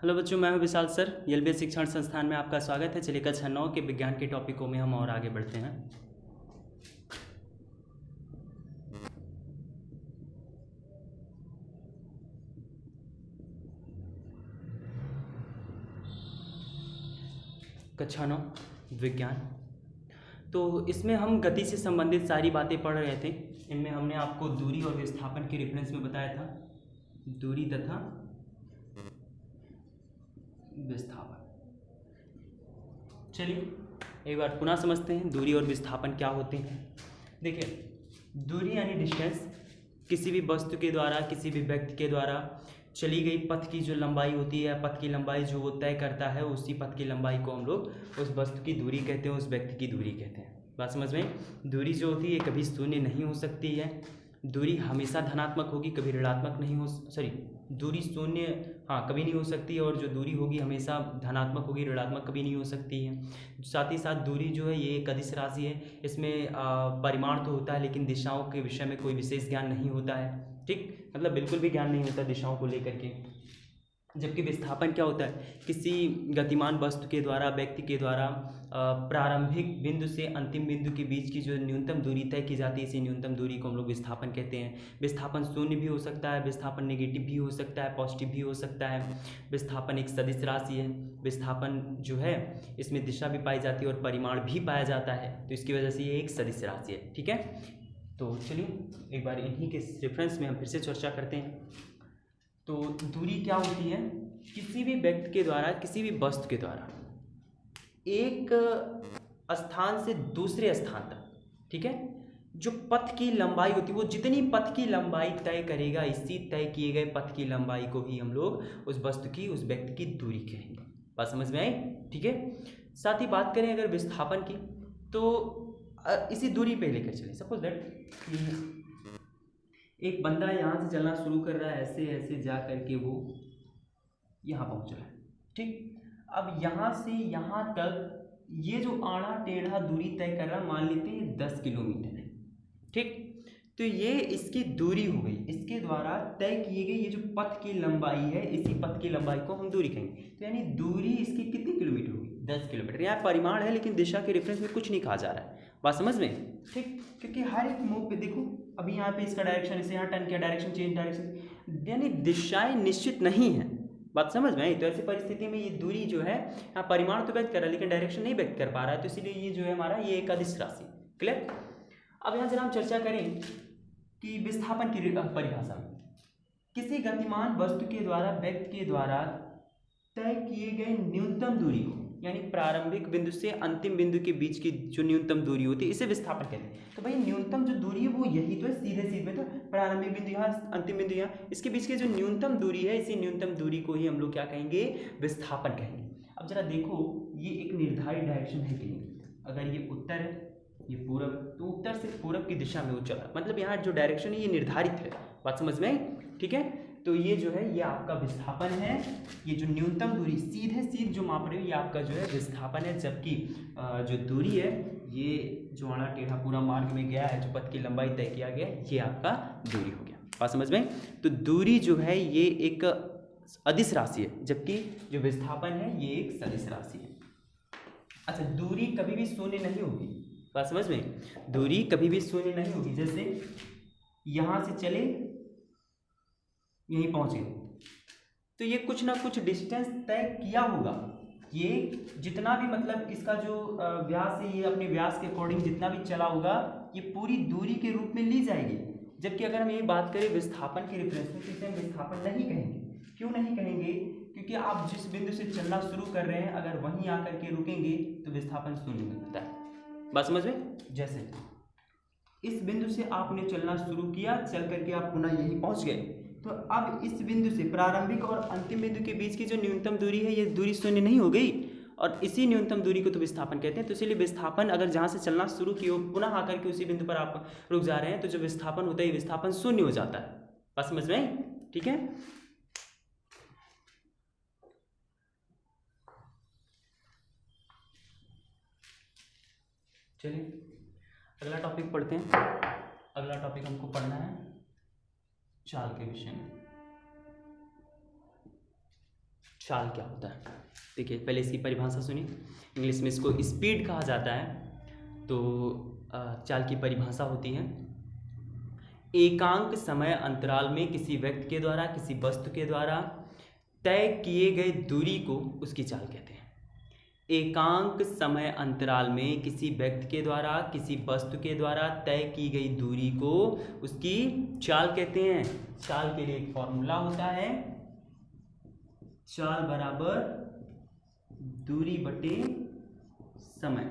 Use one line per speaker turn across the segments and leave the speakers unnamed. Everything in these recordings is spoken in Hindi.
हेलो बच्चों, मैं हूं विशाल सर। एलबीएस शिक्षण संस्थान में आपका स्वागत है। चलिए कक्षा 9 के विज्ञान के टॉपिकों में हम और आगे बढ़ते हैं। कक्षा 9 विज्ञान। तो इसमें हम गति से संबंधित सारी बातें पढ़ रहे थे। इनमें हमने आपको दूरी और विस्थापन के रेफरेंस में बताया था, दूरी तथा विस्थापन। चलिए एक बार पुनः समझते हैं दूरी और विस्थापन क्या होते हैं। देखिए, दूरी यानी डिस्टेंस, किसी भी वस्तु के द्वारा, किसी भी व्यक्ति के द्वारा चली गई पथ की जो लंबाई होती है, पथ की लंबाई जो वो तय करता है, उसी पथ की लंबाई को हम लोग उस वस्तु की दूरी कहते हैं, उस व्यक्ति की दूरी कहते हैं। बात समझ में? दूरी जो होती है कभी शून्य नहीं हो सकती है। दूरी हमेशा धनात्मक होगी, कभी ऋणात्मक नहीं हो, सॉरी, दूरी शून्य कभी नहीं हो सकती, और जो दूरी होगी हमेशा धनात्मक होगी, ऋणात्मक कभी नहीं हो सकती है। साथ ही साथ दूरी जो है ये एक अदिश राशि है। इसमें परिमाण तो होता है, लेकिन दिशाओं के विषय में कोई विशेष ज्ञान नहीं होता है। ठीक, मतलब बिल्कुल भी ज्ञान नहीं होता दिशाओं को लेकर के। जबकि विस्थापन क्या होता है? किसी गतिमान वस्तु के द्वारा, व्यक्ति के द्वारा प्रारंभिक बिंदु से अंतिम बिंदु के बीच की जो न्यूनतम दूरी तय की जाती है, इसी न्यूनतम दूरी को हम लोग विस्थापन कहते हैं। विस्थापन शून्य भी हो सकता है, विस्थापन नेगेटिव भी हो सकता है, पॉजिटिव भी हो सकता है। विस्थापन एक सदिश राशि है। विस्थापन जो है इसमें दिशा भी पाई जाती है और परिमाण भी पाया जाता है, तो इसकी वजह से ये एक सदिश राशि है। ठीक है, तो चलिए एक बार इन्हीं के रेफरेंस में हम फिर से चर्चा करते हैं। तो दूरी क्या होती है? किसी भी व्यक्ति के द्वारा, किसी भी वस्तु के द्वारा एक स्थान से दूसरे स्थान तक, ठीक है, जो पथ की लंबाई होती है, वो जितनी पथ की लंबाई तय करेगा, इसी तय किए गए पथ की लंबाई को ही हम लोग उस वस्तु की, उस व्यक्ति की दूरी कहेंगे। बात समझ में आई? ठीक है। साथ ही बात करें अगर विस्थापन की, तो इसी दूरी पे लेकर चले। सपोज दैट एक बंदा यहाँ से चलना शुरू कर रहा है, ऐसे ऐसे जा करके वो यहाँ पहुँच रहा है। ठीक, अब यहाँ से यहाँ तक ये जो आड़ा टेढ़ा दूरी तय कर रहा है, मान लेते हैं 10 किलोमीटर है। ठीक, तो ये इसकी दूरी हो गई, इसके द्वारा तय किए गए ये जो पथ की लंबाई है, इसी पथ की लंबाई को हम दूरी कहेंगे। तो यानी दूरी इसकी कितनी किलोमीटर होगी? 10 किलोमीटर। यहाँ परिमाण है, लेकिन दिशा के रेफरेंस में कुछ नहीं कहा जा रहा है। बात समझ में? ठीक, क्योंकि हर एक मूव पे देखो, अभी यहाँ पे इसका डायरेक्शन, इसे यहाँ टर्न किया, डायरेक्शन चेंज, डायरेक्शन, यानी दिशाएं निश्चित नहीं है। बात समझ में आई? तो ऐसी परिस्थिति में ये दूरी जो है, यहाँ परिमाण तो व्यक्त कर रहा है लेकिन डायरेक्शन नहीं व्यक्त कर पा रहा है, तो इसलिए ये जो है हमारा ये एक अदिश राशि। क्लियर? अब यहाँ जरा हम चर्चा करें कि विस्थापन की परिभाषा में किसी गतिमान वस्तु के द्वारा, व्यक्ति के द्वारा तय किए गए न्यूनतम दूरी को, यानी प्रारंभिक बिंदु से अंतिम बिंदु के बीच की जो न्यूनतम दूरी होती है, इसे विस्थापन कहते हैं। तो भाई न्यूनतम जो दूरी है वो यही तो है, सीधे सीधे तो प्रारंभिक बिंदु यहाँ, अंतिम बिंदु यहाँ, इसके बीच की जो न्यूनतम दूरी है, इसी न्यूनतम दूरी को ही हम लोग क्या कहेंगे? विस्थापन कहेंगे। अब जरा देखो, ये एक निर्धारित डायरेक्शन है कि नहीं? अगर ये उत्तर है, ये पूरब, तो उत्तर से पूरब की दिशा में वो चला, मतलब यहाँ जो डायरेक्शन है ये निर्धारित है। बात समझ में आई? ठीक है, तो ये जो है ये आपका विस्थापन है। ये जो न्यूनतम दूरी सीधे सीधे जो माप रहे हो, ये आपका जो है विस्थापन है। जबकि जो दूरी है, ये जो आड़ा टेढ़ा पूरा मार्ग में गया है, जो पथ की लंबाई तय किया गया, ये आपका दूरी हो गया। बात समझ में? तो दूरी जो है ये एक अदिश राशि है, जबकि जो विस्थापन है ये एक सदिश राशि है। अच्छा, दूरी कभी भी शून्य नहीं होगी। बात समझ में? दूरी कभी भी शून्य नहीं होगी। जैसे यहां से चले, यहीं पहुंचे, तो ये कुछ ना कुछ डिस्टेंस तय किया होगा। ये जितना भी, मतलब इसका जो व्यास है, ये अपने व्यास के अकॉर्डिंग जितना भी चला होगा, ये पूरी दूरी के रूप में ली जाएगी। जबकि अगर हम ये बात करें विस्थापन के रेफरेंस में, तो इसे हम विस्थापन नहीं कहेंगे। क्यों नहीं कहेंगे? क्योंकि आप जिस बिंदु से चलना शुरू कर रहे हैं, अगर वहीं आकर के रुकेंगे तो विस्थापन शून्य मिलता है। बात समझ में? जैसे इस बिंदु से आपने चलना शुरू किया, चल करके आप पुनः यहीं पहुंच गए, तो अब इस बिंदु से प्रारंभिक और अंतिम बिंदु के बीच की जो न्यूनतम दूरी है, ये दूरी शून्य नहीं हो गई, और इसी न्यूनतम दूरी को तो विस्थापन कहते हैं। तो इसीलिए विस्थापन, अगर जहाँ से चलना शुरू किया पुनः आकर के उसी बिंदु पर आप रुक जा रहे हैं, तो जो विस्थापन होता है, विस्थापन शून्य हो जाता है। बात समझ में आई? ठीक है, चलिए अगला टॉपिक पढ़ते हैं। अगला टॉपिक हमको पढ़ना है चाल के विषय में। चाल क्या होता है। देखिए पहले इसकी परिभाषा सुनिए। इंग्लिश में इसको स्पीड कहा जाता है। तो चाल की परिभाषा होती है, एकांक समय अंतराल में किसी व्यक्ति के द्वारा किसी वस्तु के द्वारा तय किए गए दूरी को उसकी चाल कहते हैं। एकांक समय अंतराल में किसी व्यक्ति के द्वारा किसी वस्तु के द्वारा तय की गई दूरी को उसकी चाल कहते हैं। चाल के लिए एक फॉर्मूला होता है, चाल बराबर दूरी बटे समय।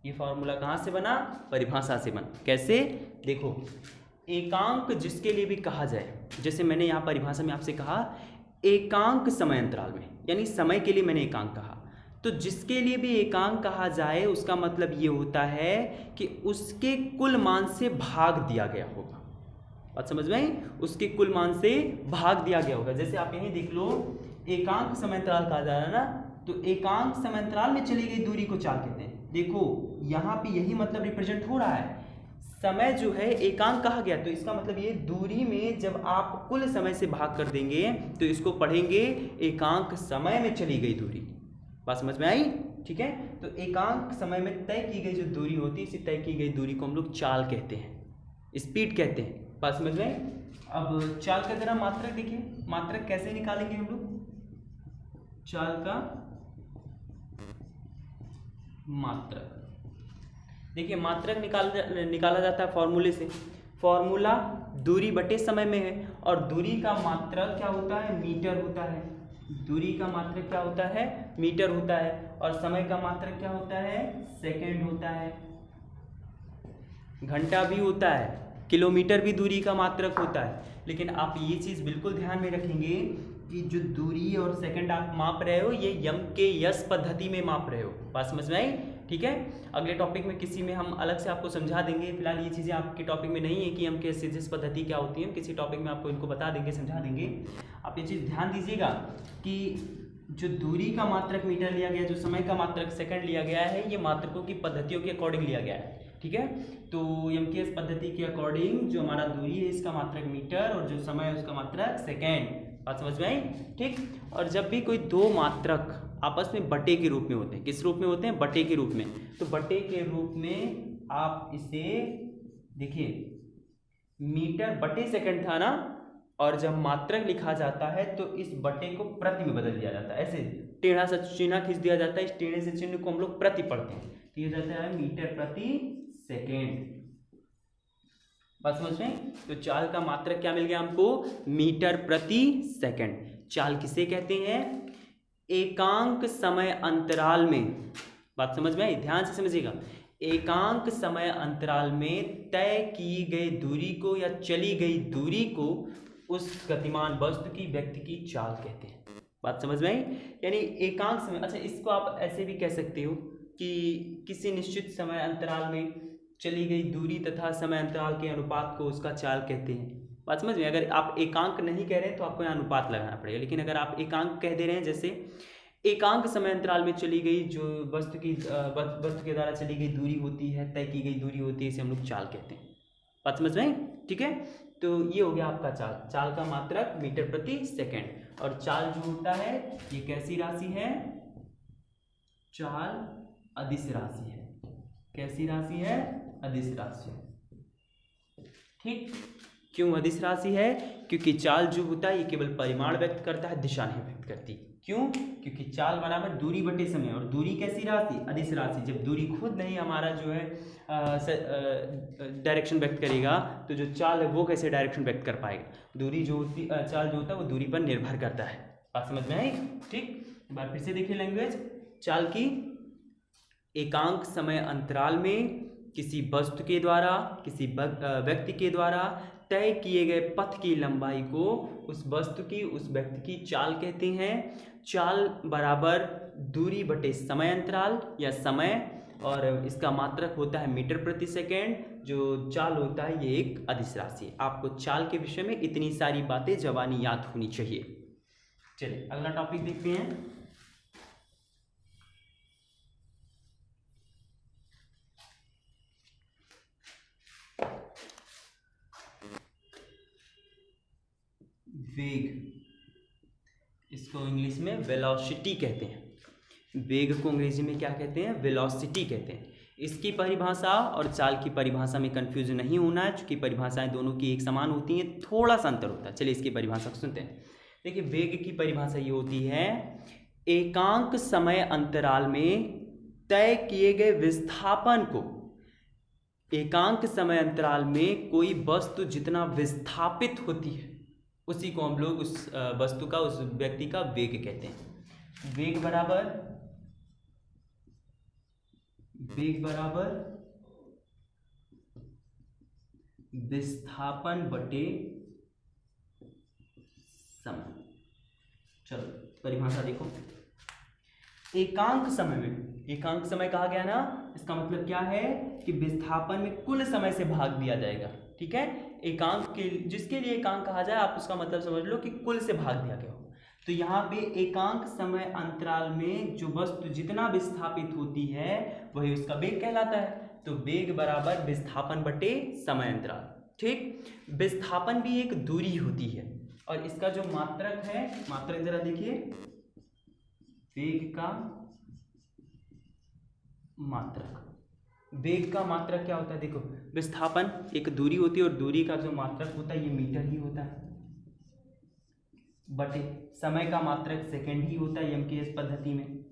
ये फॉर्मूला कहाँ से बना? परिभाषा से बना। कैसे? देखो, एकांक जिसके लिए भी कहा जाए, जैसे मैंने यहाँ परिभाषा में आपसे कहा एकांक समय अंतराल में, यानी समय के लिए मैंने एकांक कहा, तो जिसके लिए भी एकांक कहा जाए उसका मतलब ये होता है कि उसके कुल मान से भाग दिया गया होगा। बात समझ में आई? उसके कुल मान से भाग दिया गया होगा। जैसे आप यहीं देख लो, एकांक समय अंतराल कहा जा रहा है ना, तो एकांक समय अंतराल में चली गई दूरी को चाल कहते हैं। देखो यहाँ पे यही मतलब रिप्रेजेंट हो रहा है। समय जो है एकांक कहा गया, तो इसका मतलब ये दूरी में जब आप कुल समय से भाग कर देंगे तो इसको पढ़ेंगे एकांक समय में चली गई दूरी। बात समझ में आई? ठीक है, तो एकांक समय में तय की गई जो दूरी होती है, इसी तय की गई दूरी को हम लोग चाल कहते हैं, स्पीड कहते हैं। बात समझ में आई? अब चाल का जरा मात्रक देखिए, मात्रक कैसे निकालेंगे हम लोग? चाल का मात्रक देखिए, मात्रक निकाला जाता है फॉर्मूले से। फॉर्मूला दूरी बटे समय में है, और दूरी का मात्रक क्या होता है? मीटर होता है। दूरी का मात्रक क्या होता है? मीटर होता है। और समय का मात्रक क्या होता है? सेकंड होता है। घंटा भी होता है, किलोमीटर भी दूरी का मात्रक होता है। लेकिन आप ये चीज़ बिल्कुल ध्यान में रखेंगे कि जो दूरी और सेकंड आप माप रहे हो, ये यम के यस पद्धति में माप रहे हो। बात समझ में आई? ठीक है, अगले टॉपिक में किसी में हम अलग से आपको समझा देंगे। फिलहाल ये चीज़ें आपके टॉपिक में नहीं है कि यम के यस पद्धति क्या होती है। हम किसी टॉपिक में आपको इनको बता देंगे, समझा देंगे। आप ये चीज़ ध्यान दीजिएगा कि जो दूरी का मात्रक मीटर लिया गया, जो समय का मात्रक सेकंड लिया गया है, ये मात्रकों की पद्धतियों के अकॉर्डिंग लिया गया है। ठीक है, तो एमकेएस पद्धति के अकॉर्डिंग जो हमारा दूरी है इसका मात्रक मीटर, और जो समय है उसका मात्रक सेकंड। बात समझ में आई? ठीक, और जब भी कोई दो मात्रक आपस में बटे के रूप में होते हैं, किस रूप में होते हैं? बटे के रूप में। तो बटे के रूप में आप इसे देखिए, मीटर बटे सेकंड था ना, और जब मात्रक लिखा जाता है तो इस बटे को प्रति में बदल दिया जाता है। ऐसे टेढ़ा सा चिन्ह खींच दिया जाता है, इस टेढ़े से चिन्ह को हम लोग प्रति पढ़ते हैं, तो ये जाता है मीटर प्रति सेकेंड। बात समझ में? तो चाल का मात्रक क्या मिल गया हमको? मीटर प्रति सेकंड। चाल किसे कहते हैं? एकांक समय अंतराल में। बात समझ में आई? ध्यान से समझिएगा। एकांक समय अंतराल में तय की गई दूरी को या चली गई दूरी को उस गतिमान वस्तु की व्यक्ति की चाल कहते हैं। बात समझ में आई? यानी एकांक समय, अच्छा इसको आप ऐसे भी कह सकते हो कि किसी निश्चित समय अंतराल में चली गई दूरी तथा समय अंतराल के अनुपात को उसका चाल कहते हैं। बात समझ में? अगर आप एकांक नहीं कह रहे हैं तो आपको यहाँ अनुपात लगाना पड़ेगा, लेकिन अगर आप एकांक कह दे रहे हैं, जैसे एकांक समय अंतराल में चली गई जो वस्तु के द्वारा चली गई दूरी होती है, तय की गई दूरी होती है, इसे हम लोग चाल कहते हैं। बात समझ में? ठीक है, तो ये हो गया आपका चाल। चाल का मात्रक मीटर प्रति सेकंड। और चाल जो होता है ये कैसी राशि है? चाल अदिश राशि है। कैसी राशि है? अदिश राशि। ठीक, क्यों अदिश राशि है? क्योंकि चाल जो होता है ये केवल परिमाण व्यक्त करता है, दिशा नहीं व्यक्त करती। क्यों? क्योंकि चाल बराबर दूरी बटे समय, और दूरी कैसी राशि? अदिश राशि। जब दूरी खुद नहीं हमारा जो है डायरेक्शन व्यक्त करेगा, तो जो चाल है वो कैसे डायरेक्शन व्यक्त कर पाएगा? दूरी जो होती चाल जो होता है वो दूरी पर निर्भर करता है। बात समझ में आई? ठीक, एक बार फिर से देखिए लैंग्वेज चाल की। एकांक समय अंतराल में किसी वस्तु के द्वारा किसी व्यक्ति के द्वारा तय किए गए पथ की लंबाई को उस वस्तु की उस व्यक्ति की चाल कहते हैं। चाल बराबर दूरी बटे समय अंतराल या समय, और इसका मात्रक होता है मीटर प्रति सेकेंड। जो चाल होता है ये एक अदिश राशि है। आपको चाल के विषय में इतनी सारी बातें जबानी याद होनी चाहिए। चलिए अगला टॉपिक देखते हैं। वेग। इसको इंग्लिश में वेलोसिटी कहते हैं। वेग को अंग्रेजी में क्या कहते हैं? वेलोसिटी कहते हैं। इसकी परिभाषा और चाल की परिभाषा में कंफ्यूज नहीं होना है, क्योंकि परिभाषाएं दोनों की एक समान होती हैं, थोड़ा सा अंतर होता है। चलिए इसकी परिभाषा को सुनते हैं। देखिए, वेग की परिभाषा ये होती है, एकांक समय अंतराल में तय किए गए विस्थापन को, एकांक समय अंतराल में कोई वस्तु जितना विस्थापित होती है उसी को हम लोग उस वस्तु का, उस व्यक्ति का वेग कहते हैं। वेग बराबर विस्थापन बटे समय। चलो परिभाषा देखो। एकांक समय में, एकांक समय कहा गया ना, इसका मतलब क्या है कि विस्थापन में कुल समय से भाग दिया जाएगा। ठीक है, एकांक के, जिसके लिए एकांक कहा जाए आप उसका मतलब समझ लो कि कुल से भाग दिया गया हो। तो यहाँ पे एकांक समय अंतराल में जो वस्तु जितना विस्थापित होती है वही उसका वेग कहलाता है। तो वेग बराबर विस्थापन बटे समय अंतराल। ठीक, विस्थापन भी एक दूरी होती है और इसका जो मात्रक है, मात्रक जरा देखिए, वेग का मात्रक, वेग का मात्रक क्या होता है? देखो, विस्थापन एक दूरी होती है और दूरी का जो मात्रक होता है ये मीटर ही होता है, बटे समय का मात्रक सेकंड ही होता है एमकेएस पद्धति में,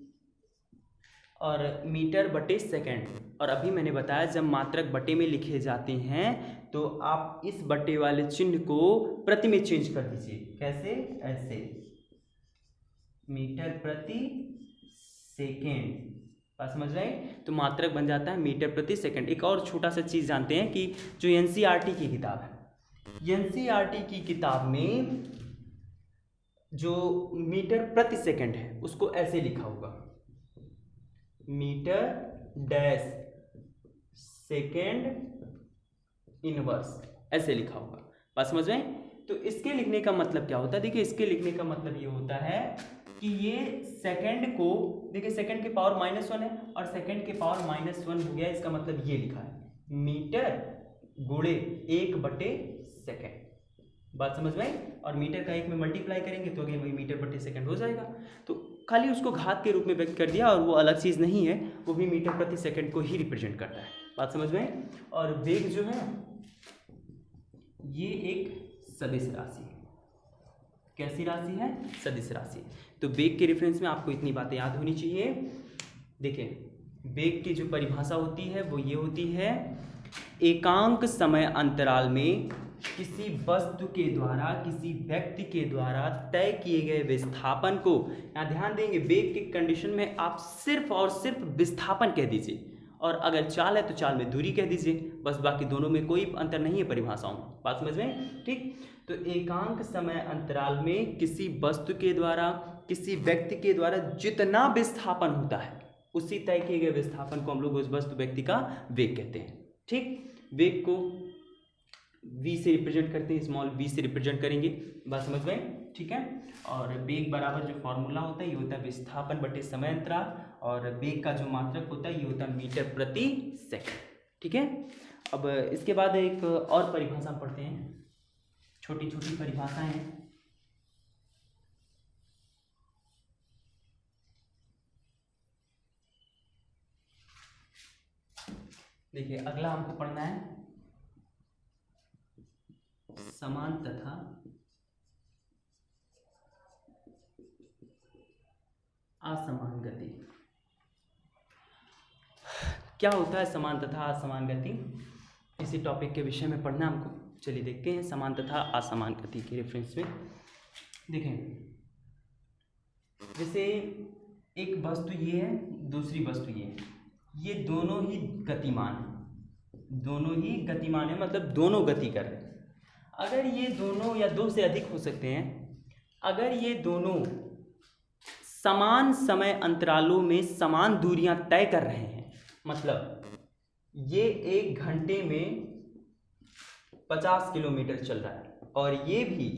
और मीटर बटे सेकंड। और अभी मैंने बताया जब मात्रक बटे में लिखे जाते हैं तो आप इस बटे वाले चिन्ह को प्रति में चेंज कर दीजिए। कैसे? ऐसे, मीटर प्रति सेकेंड। बात समझ रहे हैं? तो मात्रक बन जाता है मीटर प्रति सेकंड। एक और छोटा सा चीज़ जानते हैं कि जो एनसीईआरटी की किताब है, एनसीईआरटी की किताब में जो मीटर प्रति सेकंड है उसको ऐसे लिखा होगा, मीटर डैश सेकेंड इनवर्स, ऐसे लिखा होगा। बात समझ रहे हैं? तो इसके लिखने का मतलब क्या होता है? देखिए, इसके लिखने का मतलब ये होता है कि ये सेकंड को, देखिए सेकंड के पावर -1 है और सेकंड के पावर -1 हो गया, इसका मतलब ये लिखा है मीटर गुणे 1/सेकंड। बात समझ में आई? और मीटर का 1 में मल्टीप्लाई करेंगे तो अगेन वही मीटर बटे सेकंड हो जाएगा। तो खाली उसको घात के रूप में व्यक्त कर दिया और वो अलग चीज़ नहीं है, वो भी मीटर प्रति सेकंड को ही रिप्रेजेंट करता है। बात समझ में आई? और वेग जो है ये एक सदिश राशि है। कैसी राशि है? सदिश राशि। तो वेग के रेफरेंस में आपको इतनी बातें याद होनी चाहिए। देखिए, वेग की जो परिभाषा होती है वो ये होती है, एकांक समय अंतराल में किसी वस्तु के द्वारा, किसी व्यक्ति के द्वारा तय किए गए विस्थापन को, यहाँ ध्यान देंगे वेग के कंडीशन में आप सिर्फ और सिर्फ विस्थापन कह दीजिए, और अगर चाल है तो चाल में दूरी कह दीजिए, बस। बाकी दोनों में कोई अंतर नहीं है परिभाषाओं में। बात समझ में? ठीक। तो एकांक समय अंतराल में किसी वस्तु के द्वारा, किसी व्यक्ति के द्वारा जितना विस्थापन होता है उसी तय किए गए विस्थापन को हम लोग उस वस्तु व्यक्ति का वेग कहते हैं। ठीक, वेग को v से रिप्रेजेंट करते हैं, स्मॉल v से रिप्रेजेंट करेंगे। बात समझ में? ठीक है। और वेग बराबर जो फॉर्मूला होता है ये होता है विस्थापन बटे समय अंतराल, और वेग का जो मात्रक होता है ये होता है मीटर प्रति सेकंड। ठीक है। अब इसके बाद एक और परिभाषा पढ़ते हैं, छोटी छोटी परिभाषाएं हैं। देखिए, अगला हमको पढ़ना है समान तथा असमान गति। क्या होता है समान तथा असमान गति? इसी टॉपिक के विषय में पढ़ना हमको। चलिए देखते हैं समान तथा असमान गति के रेफरेंस में। देखें, जैसे एक वस्तु ये है, दूसरी वस्तु ये है, ये दोनों ही गतिमान है, दोनों ही गतिमान है, मतलब दोनों गति कर रहे हैं। अगर ये दोनों या दो से अधिक हो सकते हैं, अगर ये दोनों समान समय अंतरालों में समान दूरियां तय कर रहे हैं, मतलब ये 1 घंटे में 50 किलोमीटर चल रहा है और ये भी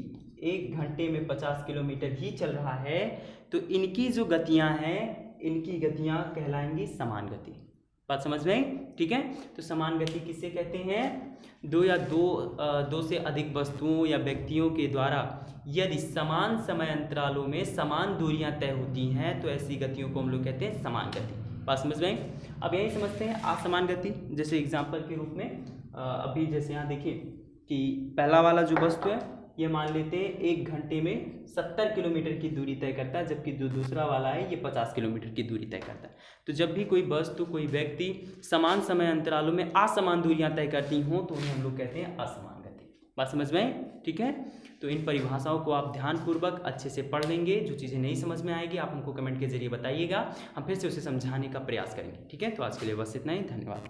1 घंटे में 50 किलोमीटर ही चल रहा है, तो इनकी जो गतियां हैं, इनकी गतियां कहलाएंगी समान गति। बात समझ में आई? ठीक है, तो समान गति किसे कहते हैं? दो से अधिक वस्तुओं या व्यक्तियों के द्वारा यदि समान समय अंतरालों में समान दूरियां तय होती हैं तो ऐसी गतियों को हम लोग कहते हैं समान गति। बात समझ में आई? अब यही समझते हैं असमान गति। जैसे एग्जाम्पल के रूप में अभी जैसे यहाँ देखिए कि पहला वाला जो वस्तु है ये मान लेते हैं 1 घंटे में 70 किलोमीटर की दूरी तय करता है, जबकि जो दूसरा वाला है ये 50 किलोमीटर की दूरी तय करता है। तो जब भी कोई वस्तु कोई व्यक्ति समान समय अंतरालों में असमान दूरियां तय करती हों तो उन्हें हम लोग कहते हैं असमान गति। बात समझ में आई? ठीक है, तो इन परिभाषाओं को आप ध्यानपूर्वक अच्छे से पढ़ लेंगे। जो चीज़ें नहीं समझ में आएगी आप हमको कमेंट के जरिए बताइएगा, हम फिर से उसे समझाने का प्रयास करेंगे। ठीक है, तो आज के लिए बस इतना ही, धन्यवाद।